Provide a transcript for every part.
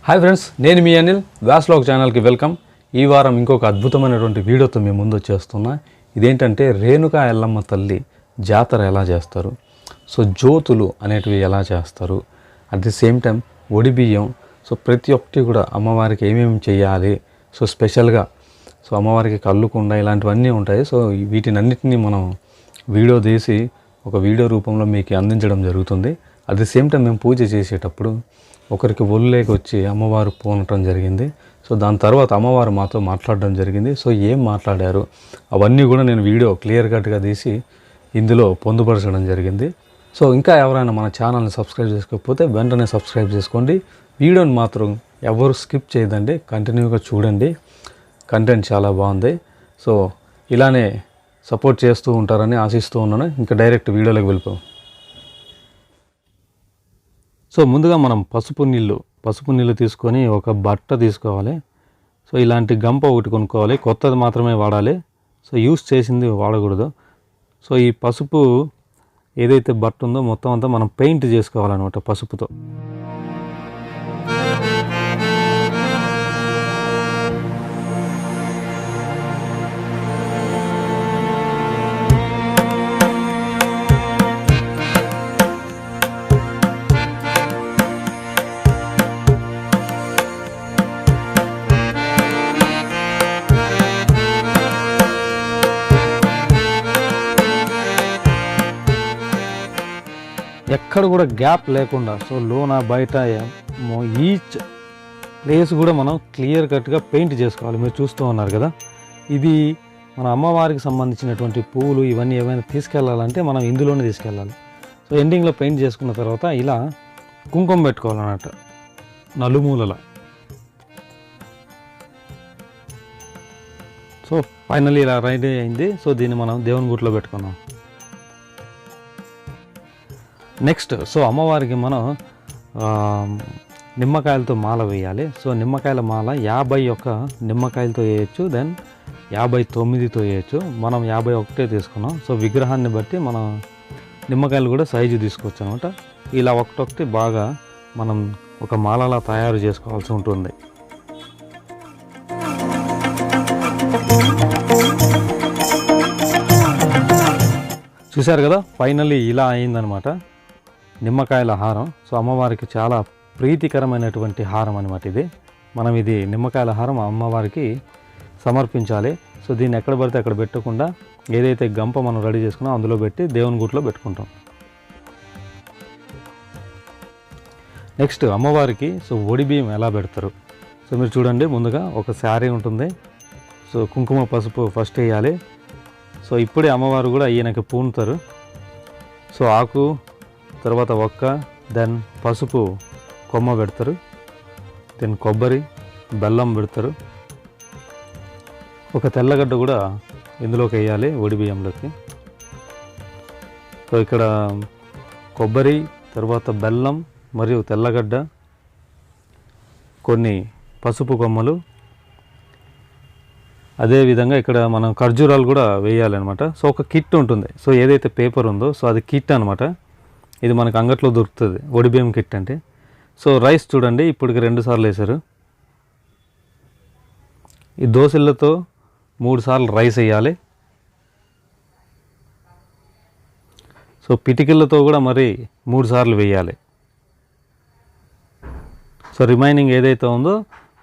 Hi friends, నేను మీ అనిల్ వ్యాస్లాగ్ ఛానల్కి welcome. ఈ వారం ఇంకొక అద్భుతమైనటువంటి వీడియోతో మేము ముందు వచ్చేస్తున్నా. ఇదేంటంటే రేణుకా ఎల్లమ్మ తల్లి జాతర ఎలా చేస్తారు, సో జ్యోతులు అనేటివి ఎలా చేస్తారు, అట్ ది సేమ్ టైం ఒడిబియ్యం, సో ప్రతి ఒక్కటి కూడా అమ్మవారికి ఏమేమి చేయాలి, సో స్పెషల్గా సో అమ్మవారికి కళ్ళుకుండా ఇలాంటివన్నీ ఉంటాయి. సో వీటినన్నిటినీ మనం వీడియో తీసి ఒక వీడియో రూపంలో మీకు అందించడం జరుగుతుంది. అట్ ది సేమ్ టైం మేము పూజ చేసేటప్పుడు ఒకరికి ఒళ్ళేకి వచ్చి అమ్మవారు పోనటం జరిగింది. సో దాని తర్వాత అమ్మవారు మాతో మాట్లాడడం జరిగింది. సో ఏం మాట్లాడారు అవన్నీ కూడా నేను వీడియో క్లియర్ కట్గా తీసి ఇందులో పొందుపరచడం జరిగింది. సో ఇంకా ఎవరైనా మన ఛానల్ని సబ్స్క్రైబ్ చేసుకోకపోతే వెంటనే సబ్స్క్రైబ్ చేసుకోండి. వీడియోని మాత్రం ఎవరు స్కిప్ చేయదండి, కంటిన్యూగా చూడండి. కంటెంట్ చాలా బాగుంది. సో ఇలానే సపోర్ట్ చేస్తూ ఉంటారని ఆశిస్తూ ఉన్నాను. ఇంకా డైరెక్ట్ వీడియోలోకి వెళ్ళిపోయాం. సో ముందుగా మనం పసుపు నీళ్ళు తీసుకొని ఒక బట్ట తీసుకోవాలి. సో ఇలాంటి గంప ఒకటి కొనుక్కోవాలి, కొత్తది మాత్రమే వాడాలి. సో యూస్ చేసింది వాడకూడదు. సో ఈ పసుపు ఏదైతే బట్ట ఉందో మొత్తం అంతా మనం పెయింట్ చేసుకోవాలన్నమాట పసుపుతో. ఎక్కడ కూడా గ్యాప్ లేకుండా, సో లోన బయట ఈచ్ ప్లేస్ కూడా మనం క్లియర్ కట్గా పెయింట్ చేసుకోవాలి. మీరు చూస్తూ ఉన్నారు కదా, ఇది మన అమ్మవారికి సంబంధించినటువంటి పువ్వులు ఇవన్నీ ఏమైనా తీసుకెళ్ళాలంటే మనం ఇందులోనే తీసుకెళ్ళాలి. సో ఎండింగ్లో పెయింట్ చేసుకున్న తర్వాత ఇలా కుంకుమ పెట్టుకోవాలన్నట్టు నలుమూలల. సో ఫైనల్లీ ఇలా రెడీ అయింది. సో దీన్ని మనం దేవుని గుట్లో పెట్టుకున్నాం. నెక్స్ట్ సో అమ్మవారికి మనం నిమ్మకాయలతో మాల వేయాలి. సో నిమ్మకాయల మాల 51 నిమ్మకాయలతో వేయచ్చు, దెన్ 59తో వేయచ్చు. మనం 51 తీసుకున్నాం. సో విగ్రహాన్ని బట్టి మనం నిమ్మకాయలు కూడా సైజు తీసుకోవచ్చు అనమాట. ఇలా ఒకటొకటి బాగా మనం ఒక మాలలా తయారు చేసుకోవాల్సి ఉంటుంది. చూశారు కదా, ఫైనల్లీ ఇలా అయిందనమాట నిమ్మకాయల హారం. సో అమ్మవారికి చాలా ప్రీతికరమైనటువంటి హారం అనమాట ఇది. మనం ఇది నిమ్మకాయల హారం అమ్మవారికి సమర్పించాలి. సో దీన్ని ఎక్కడ పడితే అక్కడ పెట్టకుండా ఏదైతే గంప మనం రెడీ చేసుకున్నామో అందులో పెట్టి దేవుని గుట్లో పెట్టుకుంటాం. నెక్స్ట్ అమ్మవారికి సో ఒడిబియ్యం ఎలా పెడతారు. సో మీరు చూడండి, ముందుగా ఒక శారీ ఉంటుంది. సో కుంకుమ పసుపు ఫస్ట్ వేయాలి. సో ఇప్పుడే అమ్మవారు కూడా ఈయనకి పూనుతారు. సో ఆకు, తర్వాత ఒక్క, దెన్ పసుపు కొమ్మ పెడతారు, దెన్ కొబ్బరి బెల్లం పెడతారు. ఒక తెల్లగడ్డ కూడా ఇందులోకి వేయాలి ఒడిబియ్యంలోకి. సో ఇక్కడ కొబ్బరి, తర్వాత బెల్లం మరియు తెల్లగడ్డ, కొన్ని పసుపు కొమ్మలు, అదేవిధంగా ఇక్కడ మనం ఖర్జూరాలు కూడా వేయాలన్నమాట. సో ఒక కిట్ ఉంటుంది. సో ఏదైతే పేపర్ ఉందో సో అది కిట్ అనమాట. ఇది మనకు అంగట్లో దొరుకుతుంది ఒడిబియ్యం కిట్ అంటే. సో రైస్ చూడండి, ఇప్పటికి 2 సార్లు వేశారు. ఈ దోశలతో 3 సార్లు రైస్ వేయాలి. సో పిటికిళ్ళతో కూడా మరి 3 సార్లు వేయాలి. సో రిమైనింగ్ ఏదైతే ఉందో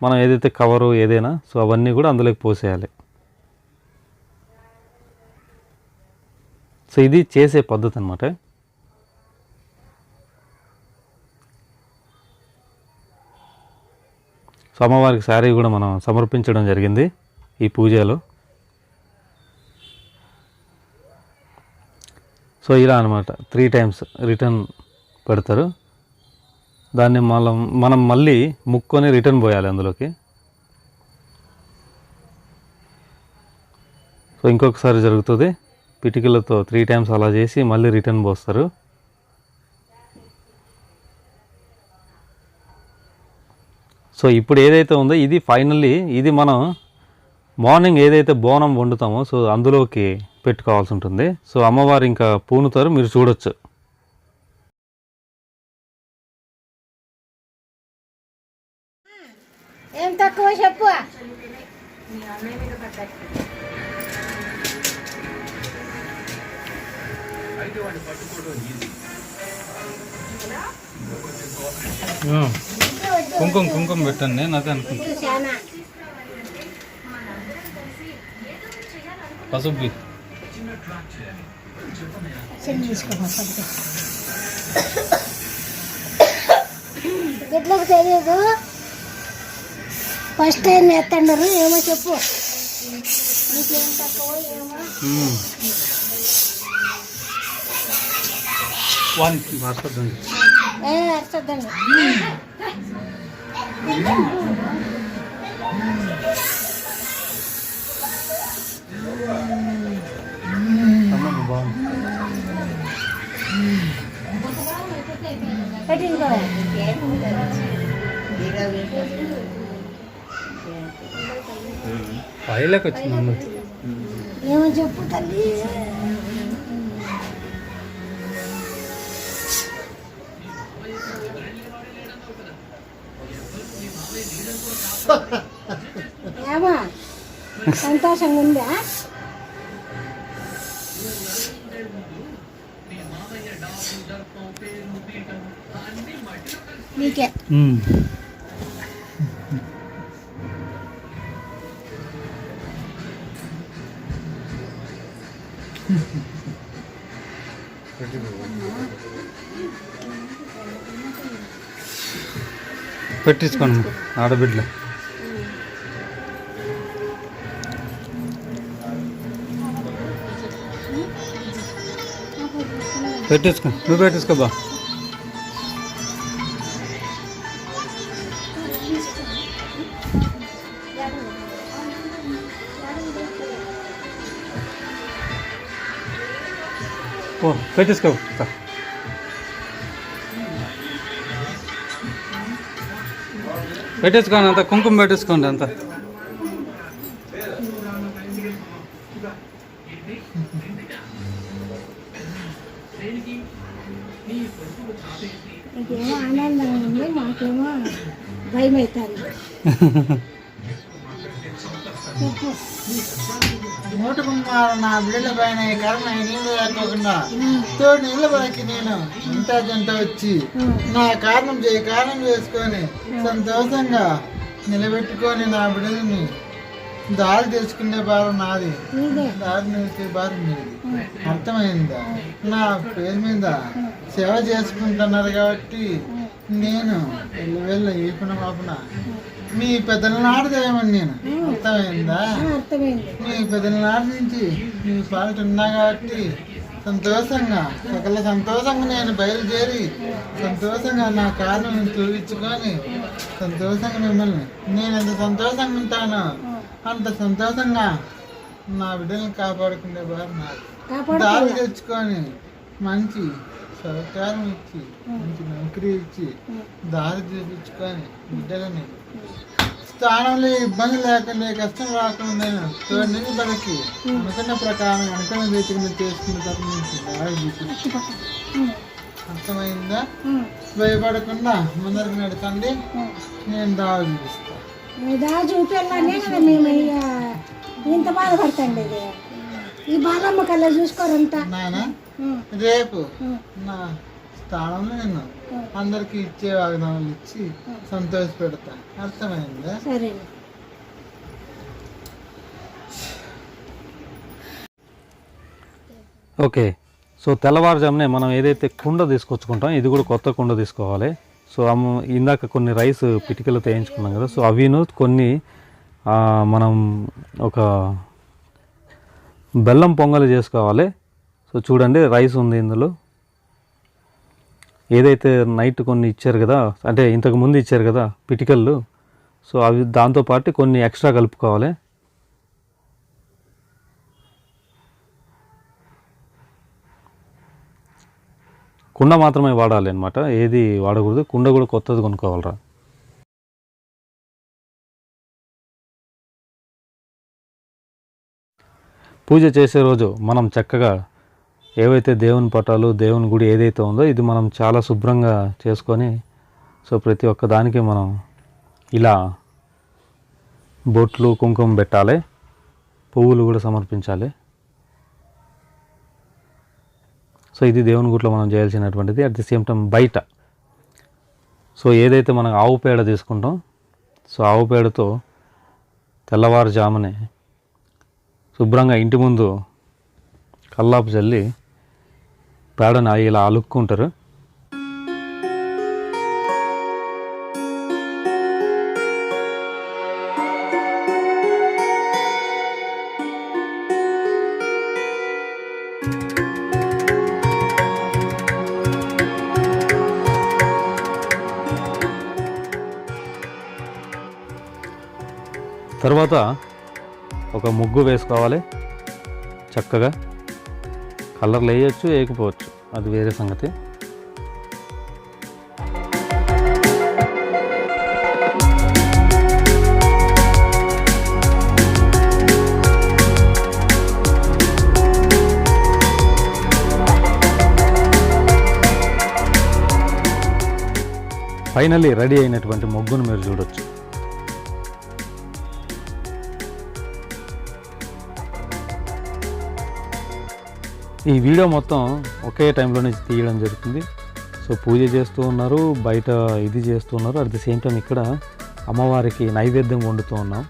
మనం ఏదైతే కవరు ఏదైనా సో అవన్నీ కూడా అందులోకి పోసేయాలి. సో ఇది చేసే పద్ధతి అన్నమాట. సో అమ్మవారికి శారీ కూడా మనం సమర్పించడం జరిగింది ఈ పూజలో. సో ఇలా అనమాట 3 టైమ్స్ రిటర్న్ పెడతారు. దాన్ని మనం మళ్ళీ ముక్కొని రిటర్న్ పోయాలి అందులోకి. సో ఇంకొకసారి జరుగుతుంది, పిటికలతో 3 టైమ్స్ అలా చేసి మళ్ళీ రిటర్న్ పోస్తారు. సో ఇప్పుడు ఏదైతే ఉందో ఇది ఫైనల్లీ ఇది మనం మార్నింగ్ ఏదైతే బోనం వండుతామో సో అందులోకి పెట్టుకోవాల్సి ఉంటుంది. సో అమ్మవారు ఇంకా పూనుతారు, మీరు చూడొచ్చు. చెప్పు. కుంకుమ కుంకుమ పెట్టండి, నేను అదే అనుకుంటా. పసుపు ఎట్లకు తెలియదు, ఫస్ట్ టైం ఎత్తండరు. ఏమో చెప్పు, నీకేం తక్కువ ఏమో. అర్థద్దండి. పైలోకి వచ్చింది. ఏమో చెప్పు తల్లి. ఏమా సంతోషంగా ఉందా? నీకే పెట్టించుకోండి ఆడబిడ్డలు. పెట్టించుకో, నువ్వు పెట్టించుకోబా. ఓ పెట్టించుకో. పెట్టించుకోండి, అంత కుంకుమ పెట్టించుకోండి అంత. నీకేమో ఆనందంగా ఉంది, మాకేమో భయం అవుతుంది. మూటకున్నారు నా బిడ్డల పైన ఈ కారణం నీళ్ళు లేకోకుండా తోడు నీళ్ళ పైకి నేను ఇంత జంట వచ్చి నా కారణం చేసుకొని సంతోషంగా నిలబెట్టుకొని నా బిడ్డలని దారి తెచ్చుకునే భారం నాది, దారి నిలిచే భారం మీది. అర్థమైందా? నా పేరు మీద సేవ చేసుకుంటున్నారు కాబట్టి నేను వెళ్ళ ఈపున మాపున మీ పెద్దల నాడుదేమని నేను. అర్థమైందా? మీ పెద్దల నాటి నుంచి మీ పాలిట ఉన్నా కాబట్టి సంతోషంగా సకల సంతోషంగా నేను బయలుదేరి సంతోషంగా నా కారణం చూపించుకొని సంతోషంగా మిమ్మల్ని నేను ఎంత సంతోషంగా ఉంటానో అంత సంతోషంగా నా బిడ్డల్ని కాపాడుకునే వారు నాకు దారి తెచ్చుకొని మంచి సహకారం ఇచ్చి మంచి నౌకరీ ఇచ్చి దారి చూపించుకొని బిడ్డలని స్థానంలో ఇబ్బంది లేకుండా కష్టం రాకుండా నేను తోడు బలకి అనుకున్న ప్రకారం అనుకున్న రీతిని చేసుకున్న తప్ప నుంచి దారి చూపించి. అర్థమైందా? భయపడకుండా ముందరికి నడకండి, నేను దారి చూపిస్తాను. దారి చూపించాలనే కదా మేము ఇంత బాధపడతాండి. ఇది ఈ బాధమ్మ కల్లా చూసుకోరంతా. నాయన రేపు నా స్థానంలో నేను అందరికి ఇచ్చే వాగ్దానాలు ఇచ్చి సంతోష పెడతా. అర్థమైందా? సరే. ఓకే. సో తెల్లవారుజామునే మనం ఏదైతే కుండ తీసుకొచ్చుకుంటాం, ఇది కూడా కొత్త కుండ తీసుకోవాలి. సో ఇందాక కొన్ని రైస్ పిటికలు వేయించుకున్నాం కదా, సో అవిను కొన్ని మనం ఒక బెల్లం పొంగలి చేసుకోవాలి. సో చూడండి, రైస్ ఉంది ఇందులో. ఏదైతే నైట్ కొన్ని ఇచ్చారు కదా, అంటే ఇంతకు ముందు ఇచ్చారు కదా పిటికలు, సో అవి దాంతోపాటు కొన్ని ఎక్స్ట్రా కలుపుకోవాలి. కుండ మాత్రమే వాడాలి అనమాట, ఏది వాడకూడదు. కుండ కూడా కొత్తది కొనుక్కోవాలరా. పూజ చేసే రోజు మనం చక్కగా ఏవైతే దేవుని పటాలు, దేవుని గుడి ఏదైతే ఉందో ఇది మనం చాలా శుభ్రంగా చేసుకొని, సో ప్రతి ఒక్క దానికి మనం ఇలా బొట్లు కుంకుమ పెట్టాలి, పువ్వులు కూడా సమర్పించాలి. సో ఇది దేవుని గుట్లో మనం చేయాల్సినటువంటిది. అట్ ది సేమ్ టైం బయట సో ఏదైతే మనం ఆవు పేడ తీసుకుంటాం, సో ఆవు పేడతో తెల్లవారుజామునే శుభ్రంగా ఇంటి ముందు కల్లాపు చల్లి పేడను ఇలా అలుక్కుంటారు. తర్వాత ఒక ముగ్గు వేసుకోవాలి. చక్కగా కలర్లు వేయచ్చు, వేయకపోవచ్చు, అది వేరే సంగతి. ఫైనల్లీ రెడీ అయినటువంటి ముగ్గును మీరు చూడొచ్చు. ఈ వీడియో మొత్తం ఒకే టైంలోనే తీయడం జరుగుతుంది. సో పూజ చేస్తూ ఉన్నారు, బయట ఇది చేస్తూ ఉన్నారు, అట్ ది సేమ్ టైం ఇక్కడ అమ్మవారికి నైవేద్యం వండుతూ ఉన్నాం.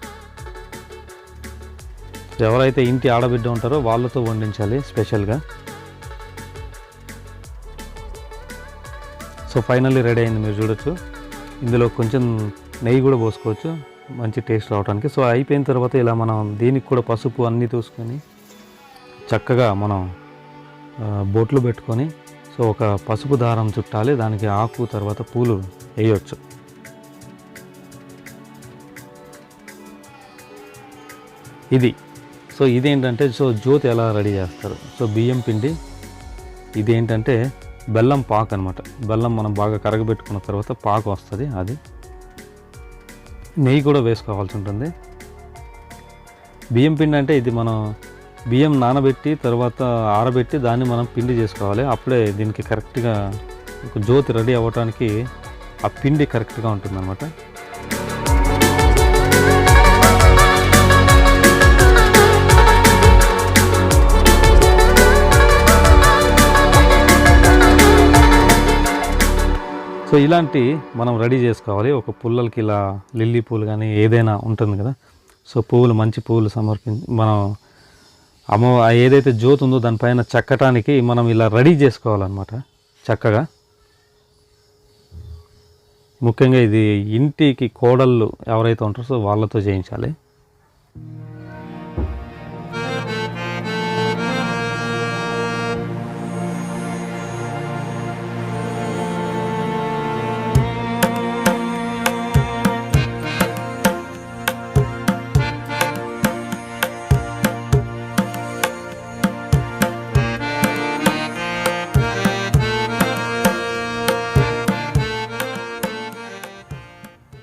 ఎవరైతే ఇంటి ఆడబిడ్డ ఉంటారో వాళ్ళతో వండించాలి స్పెషల్గా. సో ఫైనల్లీ రెడీ అయింది, మీరు చూడొచ్చు. ఇందులో కొంచెం నెయ్యి కూడా పోసుకోవచ్చు మంచి టేస్ట్ రావడానికి. సో అయిపోయిన తర్వాత ఇలా మనం దీనికి కూడా పసుపు అన్నీ చూసుకొని చక్కగా మనం బొట్లు పెట్టుకొని సో ఒక పసుపు దారం చుట్టాలి, దానికి ఆకు తర్వాత పూలు వేయవచ్చు. ఇది సో ఇదేంటంటే సో జ్యోతి ఎలా రెడీ చేస్తారు. సో బియ్యం పిండి, ఇదేంటంటే బెల్లం పాకు అనమాట. బెల్లం మనం బాగా కరగబెట్టుకున్న తర్వాత పాకు వస్తుంది, అది నెయ్యి కూడా వేసుకోవాల్సి ఉంటుంది. బియ్యం పిండి అంటే ఇది మనం బియ్యం నానబెట్టి తర్వాత ఆరబెట్టి దాన్ని మనం పిండి చేసుకోవాలి. అప్పుడే దీనికి కరెక్ట్గా ఒక జ్యోతి రెడీ అవ్వడానికి ఆ పిండి కరెక్ట్గా ఉంటుందన్నమాట. సో ఇలాంటి మనం రెడీ చేసుకోవాలి. ఒక పుల్లలకి ఇలా లిల్లీ పూలు కానీ ఏదైనా ఉంటుంది కదా, సో పువ్వులు మంచి పువ్వులు సమర్పించి మనం ఏదైతే జ్యోతి ఉందో దానిపైన చెక్కటానికి మనం ఇలా రెడీ చేసుకోవాలన్నమాట చక్కగా. ముఖ్యంగా ఇది ఇంటికి కోడళ్ళు ఎవరైతే ఉంటారో సో వాళ్ళతో చేయించాలి.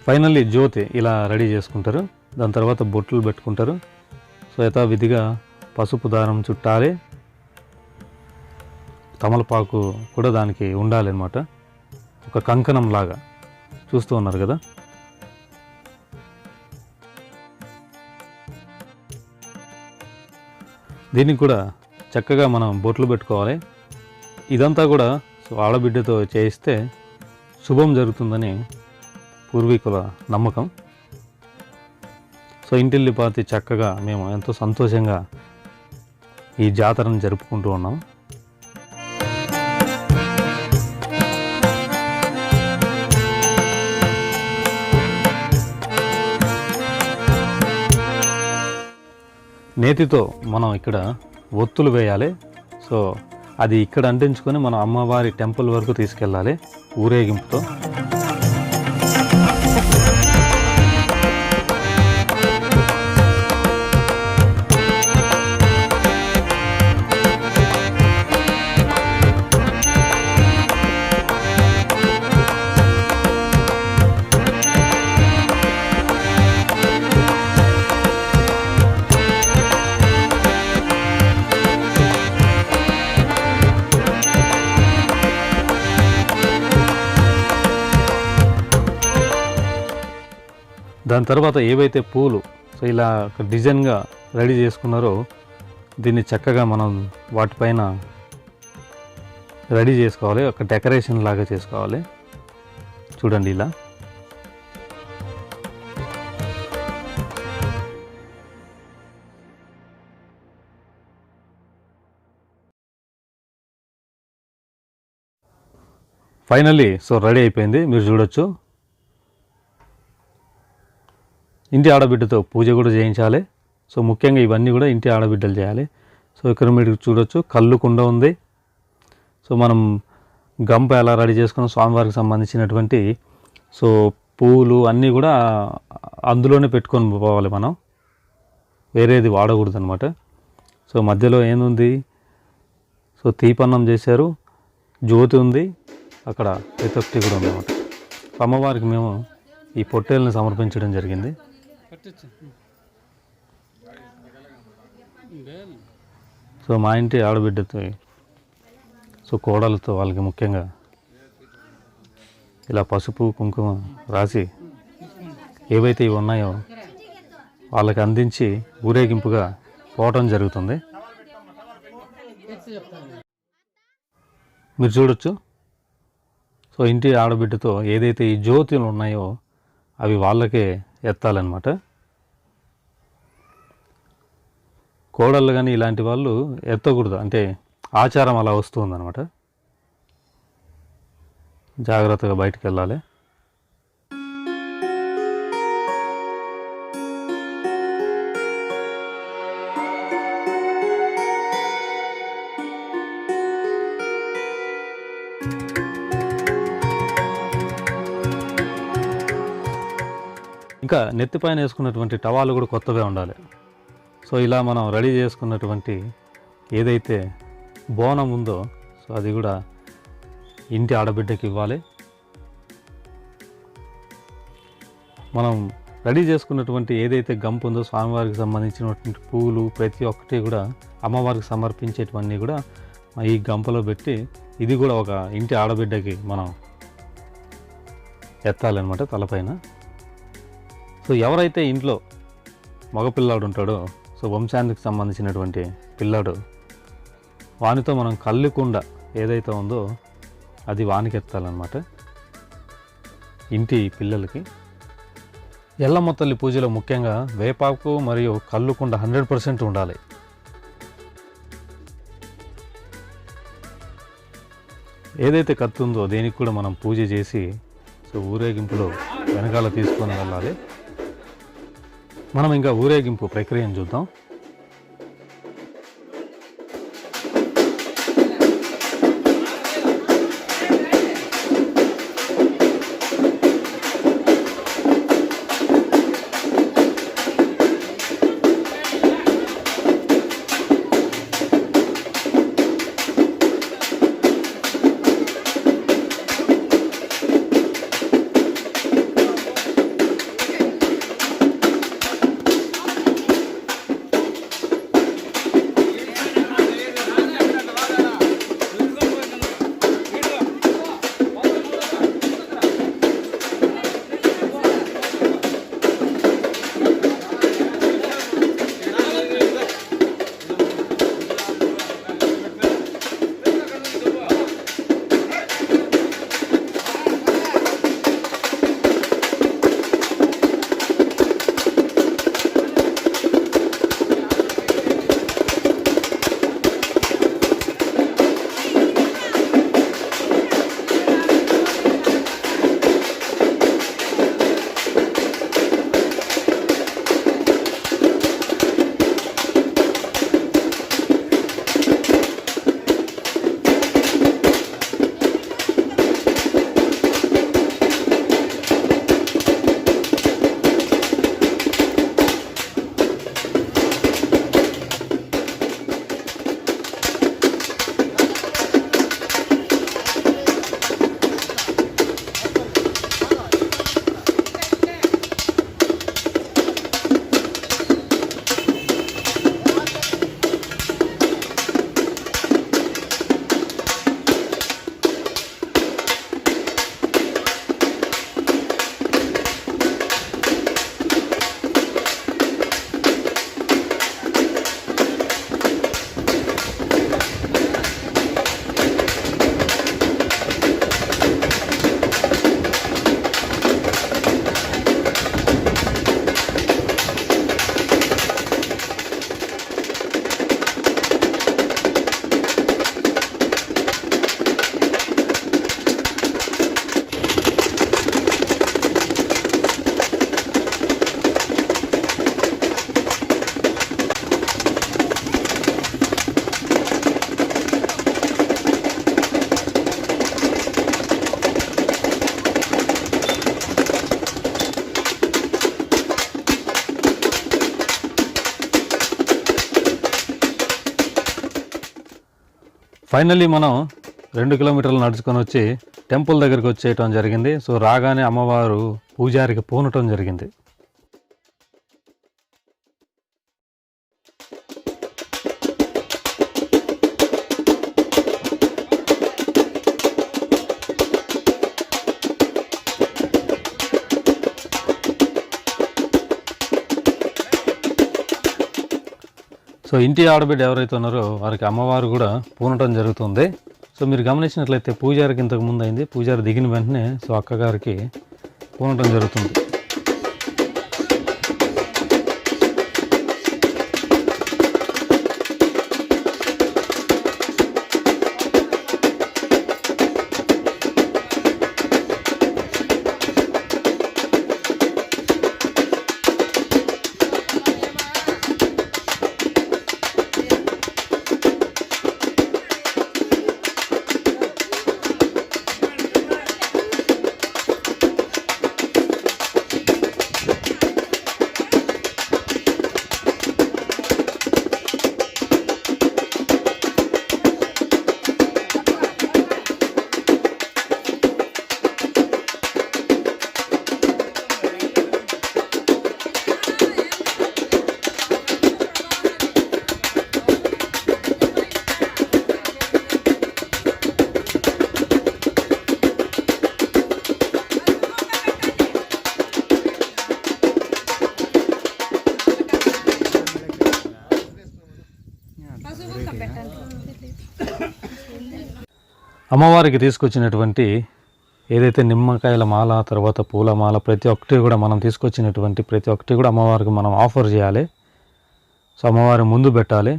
ఫైనల్లీ జ్యోతి ఇలా రెడీ చేసుకుంటారు. దాని తర్వాత బొట్లు పెట్టుకుంటారు. సో యథావిధిగా పసుపు దారం చుట్టాలి, తమలపాకు కూడా దానికి ఉండాలి అన్నమాట, ఒక కంకణం లాగా. చూస్తూ ఉన్నారు కదా. దీనికి కూడా చక్కగా మనం బొట్లు పెట్టుకోవాలి. ఇదంతా కూడా సో ఆడబిడ్డతో చేయిస్తే శుభం జరుగుతుందని పూర్వీకుల నమ్మకం. సో ఇంటిల్లిపాతి చక్కగా మేము ఎంతో సంతోషంగా ఈ జాతరను జరుపుకుంటూ ఉన్నాం. నేతితో మనం ఇక్కడ ఒత్తులు వేయాలి. సో అది ఇక్కడ అంటించుకొని మనం అమ్మవారి టెంపుల్ వరకు తీసుకెళ్ళాలి ఊరేగింపుతో. దాని తర్వాత ఏవైతే పూలు సో ఇలా ఒక డిజైన్గా రెడీ చేసుకున్నారో దీన్ని చక్కగా మనం వాటిపైన రెడీ చేసుకోవాలి, ఒక డెకరేషన్ లాగా చేసుకోవాలి. చూడండి ఇలా. ఫైనల్లీ సో రెడీ అయిపోయింది, మీరు చూడొచ్చు. ఇంటి ఆడబిడ్డతో పూజ కూడా చేయించాలి. సో ముఖ్యంగా ఇవన్నీ కూడా ఇంటి ఆడబిడ్డలు చేయాలి. సో ఇక్కడ మీరు చూడొచ్చు కళ్ళు కుండ ఉంది. సో మనం గంప ఎలా రెడీ చేసుకున్న స్వామివారికి సంబంధించినటువంటి సో పువ్వులు అన్నీ కూడా అందులోనే పెట్టుకొని పోవాలి, మనం వేరేది వాడకూడదు అనమాట. సో మధ్యలో ఏంది, సో తీపన్నం చేశారు, జ్యోతి ఉంది, అక్కడ ప్రతి కూడా ఉందన్నమాట. అమ్మవారికి మేము ఈ పొట్టేళ్ళని సమర్పించడం జరిగింది. సో మా ఇంటి ఆడబిడ్డతో సో కోడలతో వాళ్ళకి ముఖ్యంగా ఇలా పసుపు కుంకుమ రాసి ఏవైతే ఇవి ఉన్నాయో వాళ్ళకి అందించి ఊరేగింపుగా పోవటం జరుగుతుంది. మీరు చూడొచ్చు. సో ఇంటి ఆడబిడ్డతో ఏదైతే ఈ జ్యోతులు ఉన్నాయో అవి వాళ్ళకే ఎత్తాలన్నమాట. కోడళ్ళు కానీ ఇలాంటి వాళ్ళు ఎత్తకూడదు, అంటే ఆచారం అలా వస్తుందన్నమాట. జాగ్రత్తగా బయటికి వెళ్ళాలి. ఇంకా నెత్తిపైన వేసుకున్నటువంటి టవాలు కూడా కొత్తగా ఉండాలి. సో ఇలా మనం రెడీ చేసుకున్నటువంటి ఏదైతే బోనం ఉందో సో అది కూడా ఇంటి ఆడబిడ్డకి ఇవ్వాలి. మనం రెడీ చేసుకున్నటువంటి ఏదైతే గంపు ఉందో స్వామివారికి సంబంధించినటువంటి పువ్వులు ప్రతి ఒక్కటి కూడా అమ్మవారికి సమర్పించేటివన్నీ కూడా ఈ గంపలో పెట్టి ఇది కూడా ఒక ఇంటి ఆడబిడ్డకి మనం ఎత్తాలన్నమాట తలపైన. సో ఎవరైతే ఇంట్లో మగపిల్లాడు ఉంటాడో సో వంశానికి సంబంధించినటువంటి పిల్లాడు వానితో మనం కళ్ళుకుండా ఏదైతే ఉందో అది వానికి ఎత్తాలన్నమాట ఇంటి పిల్లలకి. ఎల్లమ్మ తల్లి పూజలో ముఖ్యంగా వేపాకు మరియు కళ్ళుకుండ 100% ఉండాలి. ఏదైతే కత్తి ఉందో దేనికి కూడా మనం పూజ చేసి సో ఊరేగింపులో వెనకాల తీసుకొని వెళ్ళాలి. మనం ఇంకా ఊరేగింపు ప్రక్రియను చూద్దాం. ఫైనల్లీ మనం 2 కిలోమీటర్లు నడుచుకొని వచ్చి టెంపుల్ దగ్గరికి వచ్చేయటం జరిగింది. సో రాగానే అమ్మవారు పూజారికి పూనటం జరిగింది. సో ఇంటి ఆడబిడ్డ ఎవరైతే ఉన్నారో వారికి అమ్మవారు కూడా పూనటం జరుగుతుంది. సో మీరు గమనించినట్లయితే పూజారికి ఇంతకు ముందు అయింది. పూజారి దిగిన వెంటనే సో అక్కగారికి పూనటం జరుగుతుంది. అమ్మవారికి తీసుకొచ్చినటువంటి ఏదైతే నిమ్మకాయల మాల, తర్వాత పూల మాల, ప్రతి ఒక్కటి కూడా మనం తీసుకొచ్చినటువంటి ప్రతి ఒక్కటి కూడా అమ్మవారికి మనం ఆఫర్ చేయాలి. సో అమ్మవారి ముందు పెట్టాలి.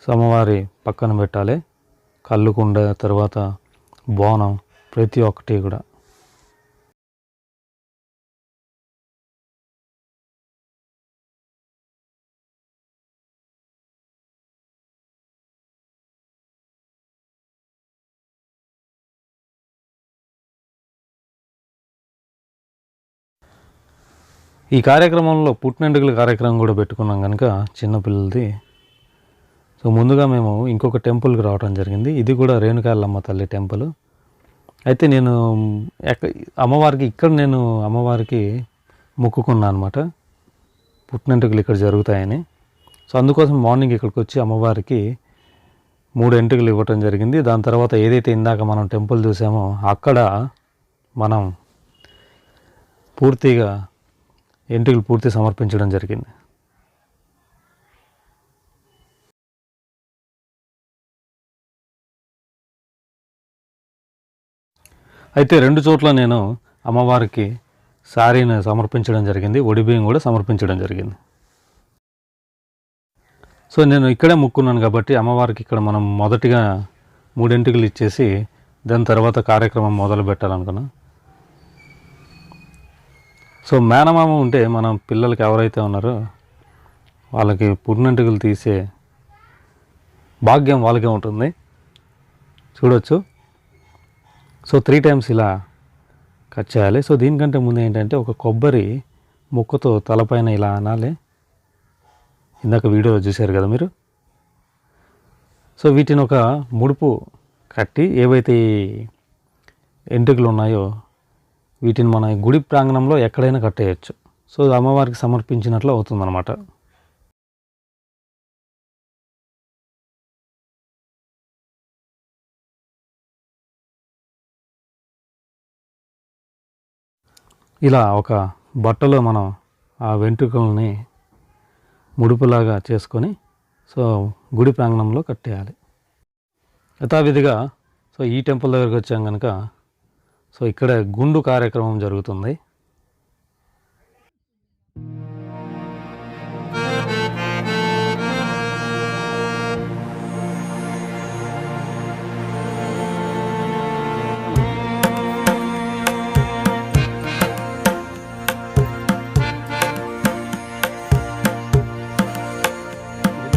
సో అమ్మవారి పక్కన పెట్టాలి. కళ్ళుకుండ, తర్వాత బోనం, ప్రతి ఒక్కటి కూడా. ఈ కార్యక్రమంలో పుట్టినెంటుకల కార్యక్రమం కూడా పెట్టుకున్నాం కనుక చిన్నపిల్లలది. సో ముందుగా మేము ఇంకొక టెంపుల్కి రావడం జరిగింది. ఇది కూడా రేణుకాయలమ్మ తల్లి టెంపుల్. అయితే నేను అమ్మవారికి మొక్కుకున్నాను అనమాట, పుట్టినెంటుకలు ఇక్కడ జరుగుతాయని. సో అందుకోసం మార్నింగ్ ఇక్కడికి వచ్చి అమ్మవారికి 3 ఎంటుకలు ఇవ్వటం జరిగింది. దాని తర్వాత ఏదైతే ఇందాక మనం టెంపుల్ చూసామో అక్కడ మనం పూర్తిగా ఎంటుకలు పూర్తి సమర్పించడం జరిగింది. అయితే 2 చోట్ల నేను అమ్మవారికి శారీని సమర్పించడం జరిగింది, ఒడిబియ్యం కూడా సమర్పించడం జరిగింది. సో నేను ఇక్కడే ముక్కున్నాను కాబట్టి అమ్మవారికి ఇక్కడ మనం మొదటిగా 3 ఎంటుకలు ఇచ్చేసి దాని తర్వాత కార్యక్రమం మొదలు పెట్టాలనుకున్నా. సో మేనమామ ఉంటే మన పిల్లలకి ఎవరైతే ఉన్నారో వాళ్ళకి పుట్టినెంటుకలు తీసే భాగ్యం వాళ్ళకే ఉంటుంది. చూడొచ్చు. సో 3 టైమ్స్ ఇలా కట్ చేయాలి. సో దీనికంటే ముందు ఏంటంటే ఒక కొబ్బరి ముక్కతో తలపైన ఇలా అనాలి. ఇందాక వీడియోలో చూశారు కదా మీరు. సో వీటిని ఒక ముడుపు కట్టి ఏవైతే ఎంటుకలు ఉన్నాయో వీటిని మన గుడి ప్రాంగణంలో ఎక్కడైనా కట్టేయచ్చు. సో అమ్మవారికి సమర్పించినట్లు అవుతుందన్నమాట. ఇలా ఒక బట్టలో మనం ఆ వెంట్రుకల్ని ముడుపులాగా చేసుకొని సో గుడి ప్రాంగణంలో కట్టేయాలి. యథావిధిగా సో ఈ టెంపుల్ దగ్గరికి వచ్చాం కనుక సో ఇక్కడ గుండు కార్యక్రమం జరుగుతుంది.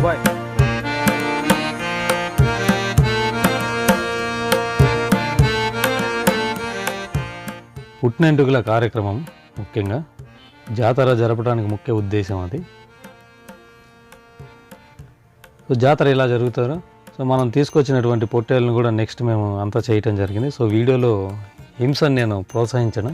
బాయ్. పుట్టినెంటుకల కార్యక్రమం ముఖ్యంగా జాతర జరపడానికి ముఖ్య ఉద్దేశం అది. సో జాతర ఇలా జరుగుతారు. సో మనం తీసుకొచ్చినటువంటి పొట్టేళ్ళను కూడా నెక్స్ట్ మేము అంతా చేయటం జరిగింది. సో వీడియోలో హింసను నేను ప్రోత్సహించను.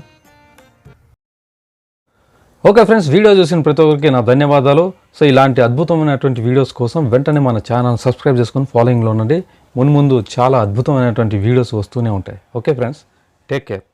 ఓకే ఫ్రెండ్స్, వీడియో చూసిన ప్రతి ఒక్కరికి నా ధన్యవాదాలు. సో ఇలాంటి అద్భుతమైనటువంటి వీడియోస్ కోసం వెంటనే మన ఛానల్ సబ్స్క్రైబ్ చేసుకొని ఫాలోయింగ్లో ఉండండి. ముందు చాలా అద్భుతమైనటువంటి వీడియోస్ వస్తూనే ఉంటాయి. Okay friends, take care.